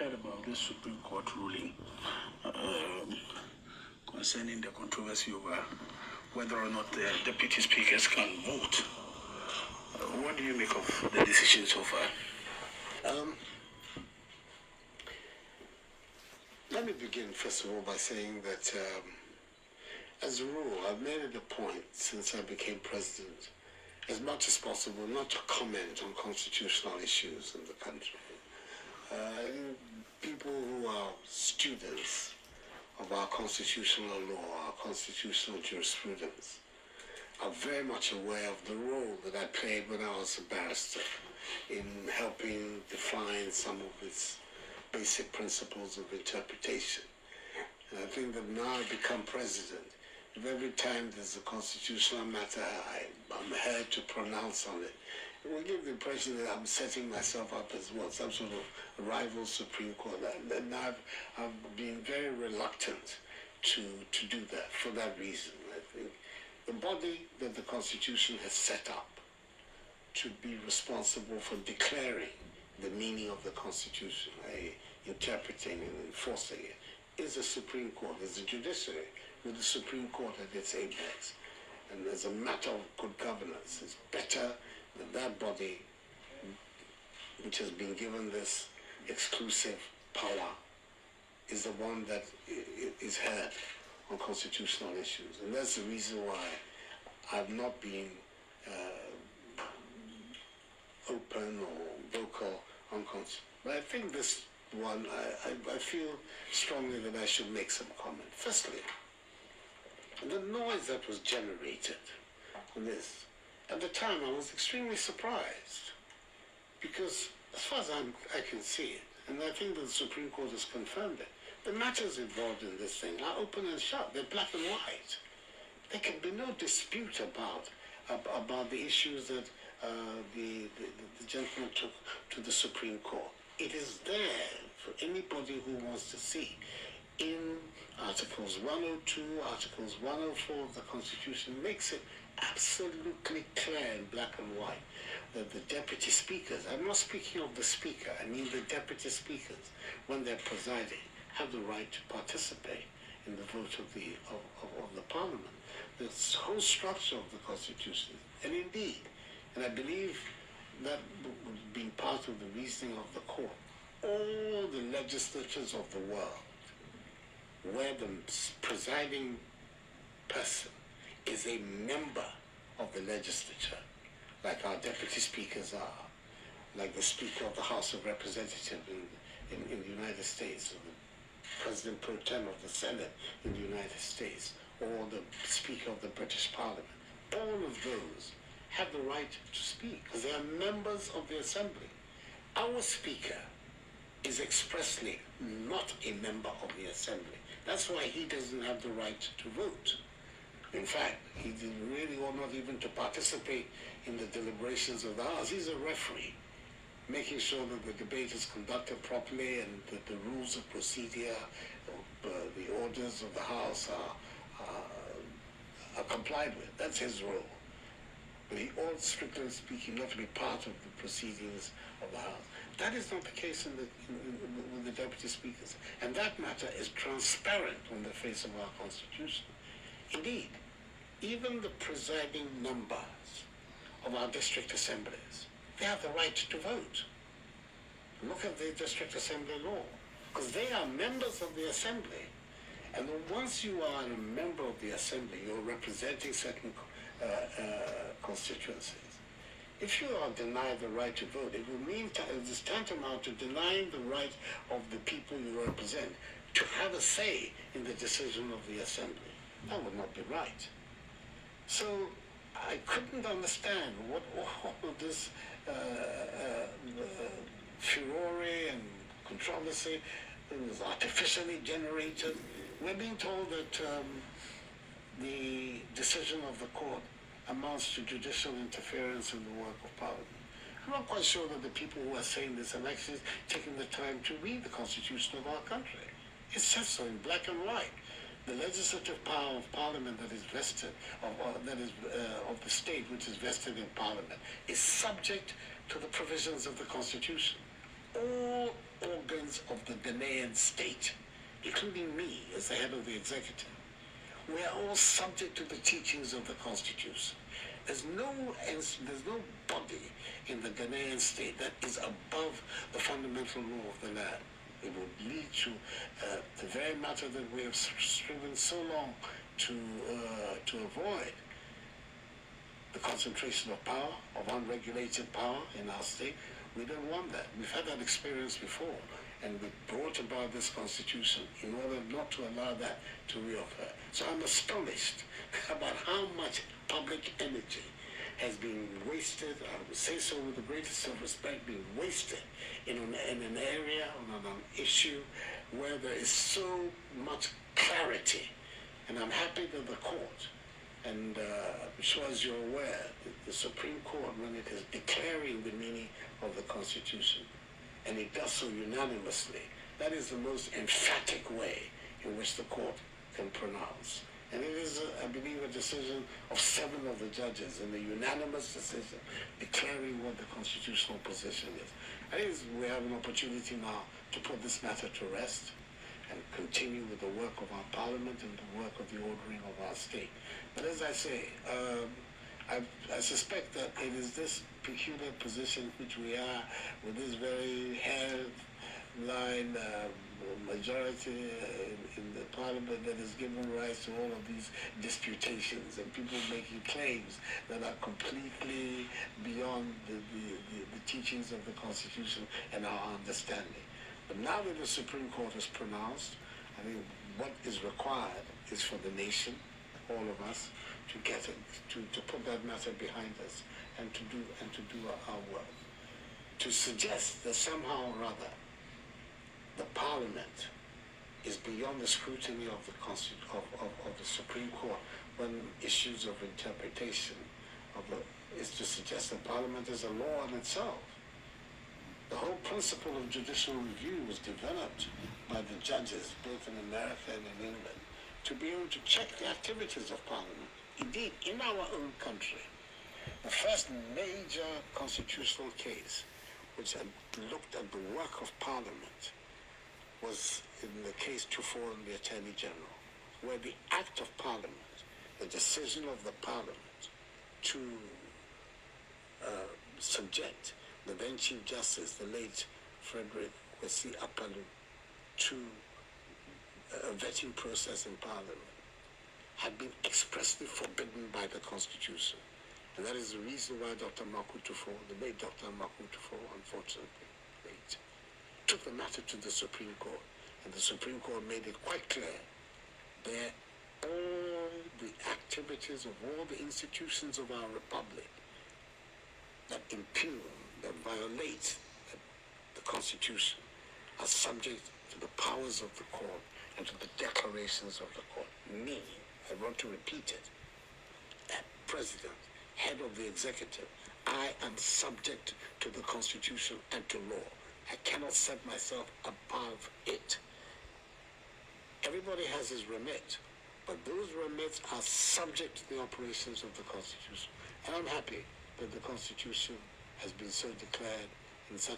heard about this Supreme Court ruling concerning the controversy over whether or not the deputy speakers can vote. What do you make of the decision so far? Let me begin, first of all, by saying that as a rule, I've made it a point since I became president, as much as possible, not to comment on constitutional issues in the country. People who are students of our constitutional law, our constitutional jurisprudence, are very much aware of the role that I played when I was a barrister in helping define some of its basic principles of interpretation. And I think that now I've become president, if every time there's a constitutional matter I'm heard to pronounce on it, it will give the impression that I'm setting myself up as what, some sort of rival Supreme Court. And I've been very reluctant to do that for that reason. I think the body that the Constitution has set up to be responsible for declaring the meaning of the Constitution, interpreting and enforcing it, is the Supreme Court, is the judiciary, with the Supreme Court at its apex. And as a matter of good governance, it's better that that body, which has been given this exclusive power, is the one that is heard on constitutional issues. And that's the reason why I've not been open or vocal on constitution. But I think this one, I feel strongly that I should make some comment. Firstly, the noise that was generated on this, at the time I was extremely surprised, because as far as I can see it, and I think that the Supreme Court has confirmed it, the matters involved in this thing are open and shut. They're black and white. There can be no dispute about the issues that the gentleman took to the Supreme Court. It is there for anybody who wants to see. In Articles 102, Articles 104 of the Constitution makes it absolutely clear in black and white that the deputy speakers, I'm not speaking of the speaker, I mean the deputy speakers, when they're presiding, have the right to participate in the vote of the Parliament. The whole structure of the Constitution, and indeed, and I believe that being part of the reasoning of the court, all the legislatures of the world, where the presiding person is a member of the legislature, like our deputy speakers are, like the Speaker of the House of Representatives in the United States, or the President Pro Tem of the Senate in the United States, or the Speaker of the British Parliament. All of those have the right to speak because they are members of the Assembly. Our Speaker is expressly not a member of the Assembly. That's why he doesn't have the right to vote. In fact, he really ought not even to participate in the deliberations of the House. He's a referee, making sure that the debate is conducted properly and that the rules of procedure, the orders of the House are complied with. That's his role. But he ought, strictly speaking, not to be part of the proceedings of the House. That is not the case with the deputy speakers. And that matter is transparent on the face of our Constitution. Indeed, even the presiding members of our district assemblies, they have the right to vote. Look at the district assembly law, because they are members of the assembly. And once you are a member of the assembly, you're representing certain constituencies. If you are denied the right to vote, it will mean it is tantamount to denying the right of the people you represent to have a say in the decision of the assembly. That would not be right. So I couldn't understand what all of this furore and controversy was artificially generated. We're being told that the decision of the court amounts to judicial interference in the work of Parliament. I'm not quite sure that the people who are saying this have actually taken the time to read the Constitution of our country. It says so in black and white. The legislative power of Parliament that is vested, of the state which is vested in Parliament, is subject to the provisions of the Constitution. All organs of the Ghanaian state, including me as the head of the executive, we are all subject to the teachings of the Constitution. There's no body in the Ghanaian state that is above the fundamental law of the land. It would lead to the very matter that we have striven so long to avoid, the concentration of power, of unregulated power in our state. We don't want that. We've had that experience before, and we brought about this constitution in order not to allow that to reoccur. So I'm astonished about how much public energy has been wasted, I would say so with the greatest of respect, being wasted in an area, on an issue where there is so much clarity. And I'm happy that the court, and I'm sure as you're aware, the Supreme Court, when it is declaring the meaning of the Constitution, and it does so unanimously, that is the most emphatic way in which the court can pronounce. And it is, I believe, a decision of 7 of the judges, and a unanimous decision declaring what the constitutional position is. I think we have an opportunity now to put this matter to rest and continue with the work of our parliament and the work of the ordering of our state. But as I say, I suspect that it is this peculiar position which we are, with this very headline majority in the parliament, that has given rise to all of these disputations and people making claims that are completely beyond the teachings of the Constitution and our understanding. But now that the Supreme Court has pronounced, I think what is required is for the nation, all of us, to get it, to put that matter behind us and to do our work. To suggest that somehow or other the Parliament is beyond the scrutiny of the Supreme Court when issues of interpretation is to suggest that Parliament is a law in itself. The whole principle of judicial review was developed by the judges, both in America and in England, to be able to check the activities of Parliament. Indeed, in our own country, the first major constitutional case which had looked at the work of Parliament was in the case Akuffo and the Attorney General, where the Act of Parliament, the decision of the Parliament to subject the then Chief Justice, the late Frederick Kwesi Appalu, to a vetting process in Parliament, had been expressly forbidden by the Constitution. And that is the reason why Dr. Akuffo, the late Dr. Akuffo, unfortunately, took the matter to the Supreme Court. And the Supreme Court made it quite clear that all the activities of all the institutions of our republic that impugn, that violate the Constitution, are subject to the powers of the court and to the declarations of the court. Me, I want to repeat it, as President, head of the executive, I am subject to the Constitution and to law. I cannot set myself above it. Everybody has his remit, but those remits are subject to the operations of the Constitution. And I'm happy that the Constitution has been so declared in such